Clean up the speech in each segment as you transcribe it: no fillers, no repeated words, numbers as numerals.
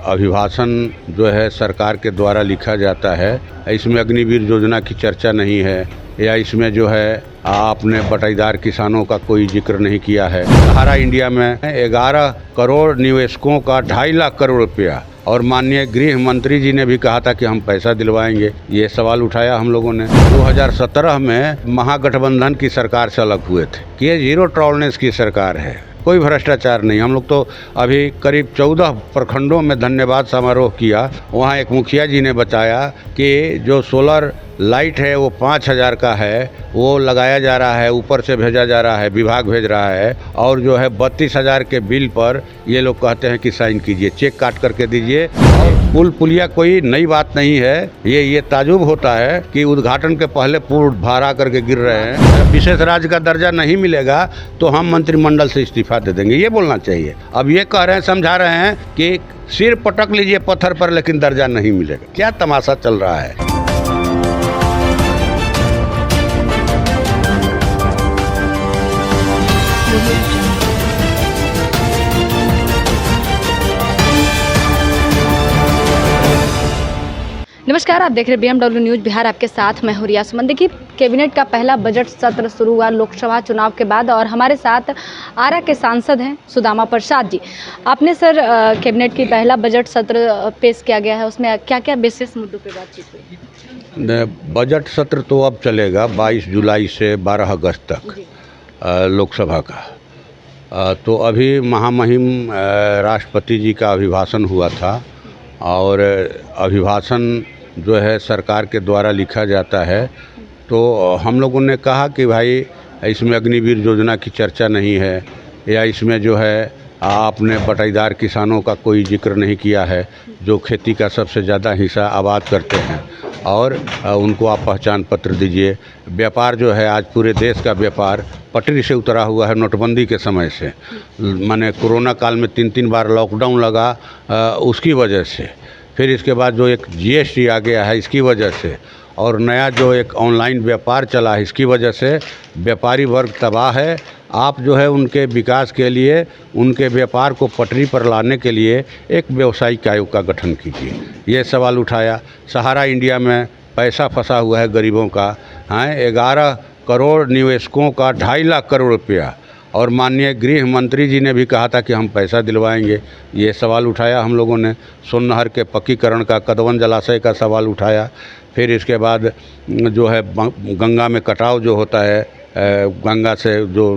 अभिभाषण जो है सरकार के द्वारा लिखा जाता है, इसमें अग्निवीर योजना की चर्चा नहीं है या इसमें जो है आपने बटाईदार किसानों का कोई जिक्र नहीं किया है। सहारा इंडिया में 11 करोड़ निवेशकों का 2.5 लाख करोड़ रुपया और माननीय गृह मंत्री जी ने भी कहा था कि हम पैसा दिलवाएंगे। ये सवाल उठाया हम लोगों ने। 2017 में महागठबंधन की सरकार से अलग हुए थे कि ये जीरो टॉलरेंस की सरकार है, कोई भ्रष्टाचार नहीं। हम लोग तो अभी करीब 14 प्रखंडों में धन्यवाद समारोह किया। वहाँ एक मुखिया जी ने बताया कि जो सोलर लाइट है वो 5,000 का है, वो लगाया जा रहा है, ऊपर से भेजा जा रहा है, विभाग भेज रहा है। और जो है 32,000 के बिल पर ये लोग कहते हैं कि साइन कीजिए, चेक काट करके दीजिए। और पुल पुलिया कोई नई बात नहीं है। ये ताजुब होता है कि उद्घाटन के पहले पुल भाड़ा करके गिर रहे हैं। विशेष राज्य का दर्जा नहीं मिलेगा तो हम मंत्रिमंडल से इस्तीफा दे देंगे, ये बोलना चाहिए। अब ये कह रहे हैं, समझा रहे हैं कि सिर पटक लीजिए पत्थर पर लेकिन दर्जा नहीं मिलेगा। क्या तमाशा चल रहा है। नमस्कार, आप देख रहे हैं BMW न्यूज़ बिहार। आपके साथ मैं हूं रिया सुमन। देखिए, कैबिनेट का पहला बजट सत्र शुरू हुआ लोकसभा चुनाव के बाद और हमारे साथ आरा के सांसद हैं सुदामा प्रसाद जी। आपने सर कैबिनेट की पहला बजट सत्र पेश किया गया है, उसमें क्या क्या विशेष मुद्दों पर बातचीत हुई? बजट सत्र तो अब चलेगा 22 जुलाई से 12 अगस्त तक लोकसभा का। तो अभी महामहिम राष्ट्रपति जी का अभिभाषण हुआ था और अभिभाषण जो है सरकार के द्वारा लिखा जाता है। तो हम लोगों ने कहा कि भाई इसमें अग्निवीर योजना की चर्चा नहीं है या इसमें जो है आपने बटाईदार किसानों का कोई जिक्र नहीं किया है, जो खेती का सबसे ज़्यादा हिस्सा आबाद करते हैं, और उनको आप पहचान पत्र दीजिए। व्यापार जो है आज पूरे देश का व्यापार पटरी से उतरा हुआ है नोटबंदी के समय से। माने कोरोना काल में 3 बार लॉकडाउन लगा उसकी वजह से, फिर इसके बाद जो एक GST आ गया है इसकी वजह से, और नया जो एक ऑनलाइन व्यापार चला है इसकी वजह से व्यापारी वर्ग तबाह है। आप जो है उनके विकास के लिए, उनके व्यापार को पटरी पर लाने के लिए एक व्यावसायिक आयोग का गठन कीजिए। ये सवाल उठाया। सहारा इंडिया में पैसा फंसा हुआ है गरीबों का। 11 करोड़ निवेशकों का 2.5 लाख करोड़ रुपया और माननीय गृह मंत्री जी ने भी कहा था कि हम पैसा दिलवाएंगे। ये सवाल उठाया हम लोगों ने। सोन नहर के पक्कीकरण का, कदवन जलाशय का सवाल उठाया। फिर इसके बाद जो है गंगा में कटाव जो होता है, गंगा से जो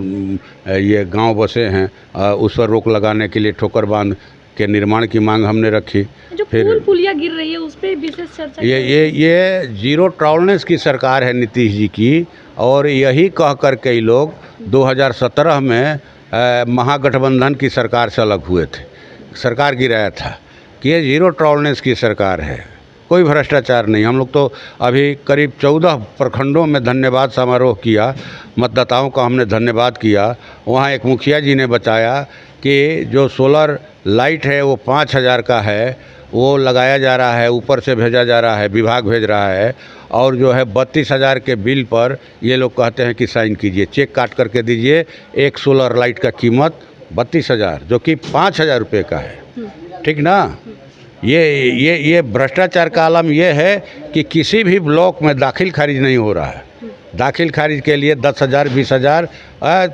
ये गांव बसे हैं उस पर रोक लगाने के लिए ठोकर बांध के निर्माण की मांग हमने रखी। जो पुल पुलिया गिर रही है उस पर विशेष चर्चा। ये जीरो टॉलरेंस की सरकार है नीतीश जी की, और यही कह कर कई लोग 2017 में महागठबंधन की सरकार से अलग हुए थे। सरकार गिराया था कि ये जीरो टॉलरेंस की सरकार है, कोई भ्रष्टाचार नहीं। हम लोग तो अभी करीब 14 प्रखंडों में धन्यवाद समारोह किया, मतदाताओं का हमने धन्यवाद किया। वहाँ एक मुखिया जी ने बताया कि जो सोलर लाइट है वो 5,000 का है, वो लगाया जा रहा है, ऊपर से भेजा जा रहा है, विभाग भेज रहा है। और जो है 32,000 के बिल पर ये लोग कहते हैं कि साइन कीजिए, चेक काट करके दीजिए। एक सोलर लाइट का कीमत 32,000 जो कि 5,000 रुपये का है, ठीक ना। ये भ्रष्टाचार का आलम ये है कि किसी भी ब्लॉक में दाखिल खारिज नहीं हो रहा है। दाखिल खारिज के लिए 10,000 20,000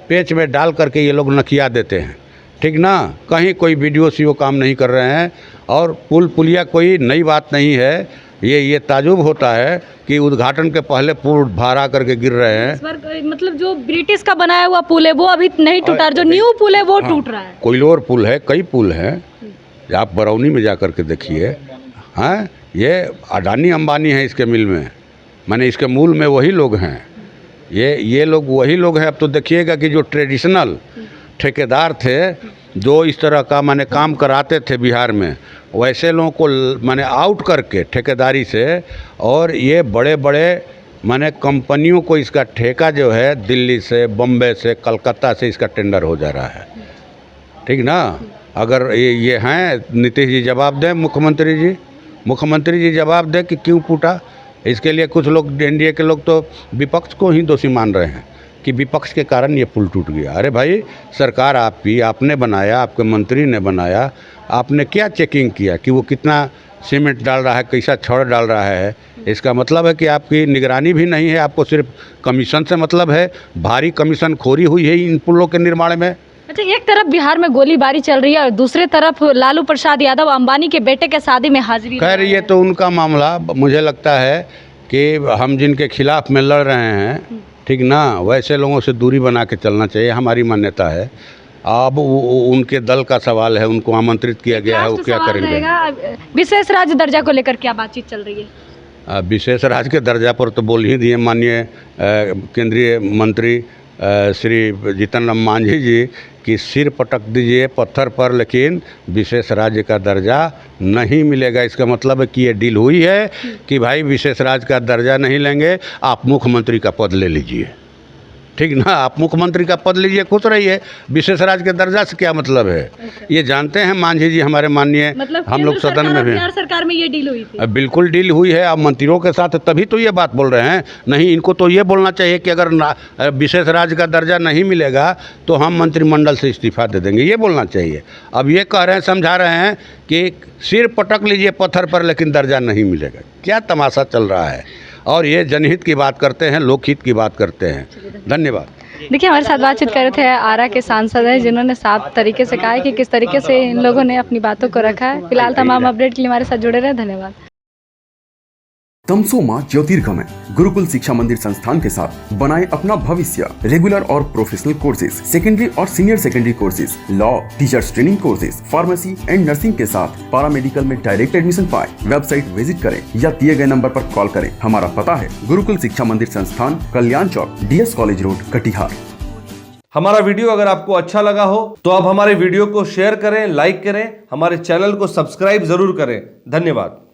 पेच में डाल करके ये लोग नकिया देते हैं, ठीक ना। कहीं कोई BDO CO काम नहीं कर रहे हैं। और पुल पुलिया कोई नई बात नहीं है। ये ताजुब होता है कि उद्घाटन के पहले पुल भाड़ा करके गिर रहे हैं। इस बार मतलब जो ब्रिटिश का बनाया हुआ पुल है वो अभी नहीं टूटा, जो न्यू पुल है वो टूट रहा है। कोइलोर पुल है, कई पुल हैं, आप बरौनी में जा कर के देखिए। हाँ, ये अडानी अंबानी है इसके मिल में, माने इसके मूल में वही लोग हैं। ये लोग वही लोग हैं। अब तो देखिएगा कि जो ट्रेडिशनल ठेकेदार थे, जो इस तरह का माने काम कराते थे बिहार में, वैसे लोगों को माने आउट करके ठेकेदारी से, और ये बड़े बड़े माने कंपनियों को इसका ठेका जो है दिल्ली से, बम्बे से, कलकत्ता से इसका टेंडर हो जा रहा है, ठीक ना। अगर ये हैं, नीतीश जी जवाब दें, मुख्यमंत्री जी जवाब दें कि क्यों फूटा। इसके लिए कुछ लोग NDA के लोग तो विपक्ष को ही दोषी मान रहे हैं कि विपक्ष के कारण ये पुल टूट गया। अरे भाई, सरकार आपकी, आपने बनाया, आपके मंत्री ने बनाया, आपने क्या चेकिंग किया कि वो कितना सीमेंट डाल रहा है, कैसा छड़ डाल रहा है? इसका मतलब है कि आपकी निगरानी भी नहीं है, आपको सिर्फ कमीशन से मतलब है। भारी कमीशन खोरी हुई है इन पुलों के निर्माण में। अच्छा, एक तरफ बिहार में गोलीबारी चल रही है और दूसरी तरफ लालू प्रसाद यादव अंबानी के बेटे के शादी में हाजिरी। खैर ये तो उनका मामला, मुझे लगता है कि हम जिनके खिलाफ में लड़ रहे हैं, ठीक ना, वैसे लोगों से दूरी बना के चलना चाहिए, हमारी मान्यता है। अब उनके दल का सवाल है, उनको आमंत्रित किया गया है, वो क्या करेंगे। विशेष राज्य दर्जा को लेकर क्या बातचीत चल रही है? विशेष राज्य के दर्जा पर तो बोल ही दिए माननीय केंद्रीय मंत्री श्री जीतन राम मांझी जी कि सिर पटक दीजिए पत्थर पर, लेकिन विशेष राज्य का दर्जा नहीं मिलेगा। इसका मतलब है कि ये डील हुई है कि भाई विशेष राज्य का दर्जा नहीं लेंगे, आप मुख्यमंत्री का पद ले लीजिए, ठीक ना, आप मुख्यमंत्री का पद लीजिए, खुश रहिए। विशेष राज्य के दर्जा से क्या मतलब है? ये जानते हैं मांझी जी हमारे माननीय, मतलब हम लोग सदन में भी, बिहार सरकार में ये डील हुई थी। बिल्कुल डील हुई है। आप मंत्रियों के साथ तभी तो ये बात बोल रहे हैं। नहीं, इनको तो ये बोलना चाहिए कि अगर विशेष राज्य का दर्जा नहीं मिलेगा तो हम मंत्रिमंडल से इस्तीफा दे देंगे, ये बोलना चाहिए। अब ये कह रहे हैं, समझा रहे हैं कि सिर पटक लीजिए पत्थर पर, लेकिन दर्जा नहीं मिलेगा। क्या तमाशा चल रहा है? और ये जनहित की बात करते हैं, लोकहित की बात करते हैं। धन्यवाद। देखिए, हमारे साथ बातचीत कर रहे थे आरा के सांसद हैं, जिन्होंने साफ तरीके से कहा है कि किस तरीके से इन लोगों ने अपनी बातों को रखा है। फिलहाल तमाम अपडेट के लिए हमारे साथ जुड़े रहे, धन्यवाद। तमसोमा ज्योतिर्गमय गुरुकुल शिक्षा मंदिर संस्थान के साथ बनाए अपना भविष्य। रेगुलर और प्रोफेशनल कोर्सेज, सेकेंडरी और senior secondary courses, law, teachers training courses, pharmacy and nursing के साथ पैरामेडिकल में डायरेक्ट एडमिशन पाए। वेबसाइट विजिट करें या दिए गए नंबर पर कॉल करें। हमारा पता है गुरुकुल शिक्षा मंदिर संस्थान, कल्याण चौक, DS कॉलेज रोड, कटिहार। हमारा वीडियो अगर आपको अच्छा लगा हो तो आप हमारे वीडियो को शेयर करें, लाइक करें, हमारे चैनल को सब्सक्राइब जरूर करें। धन्यवाद।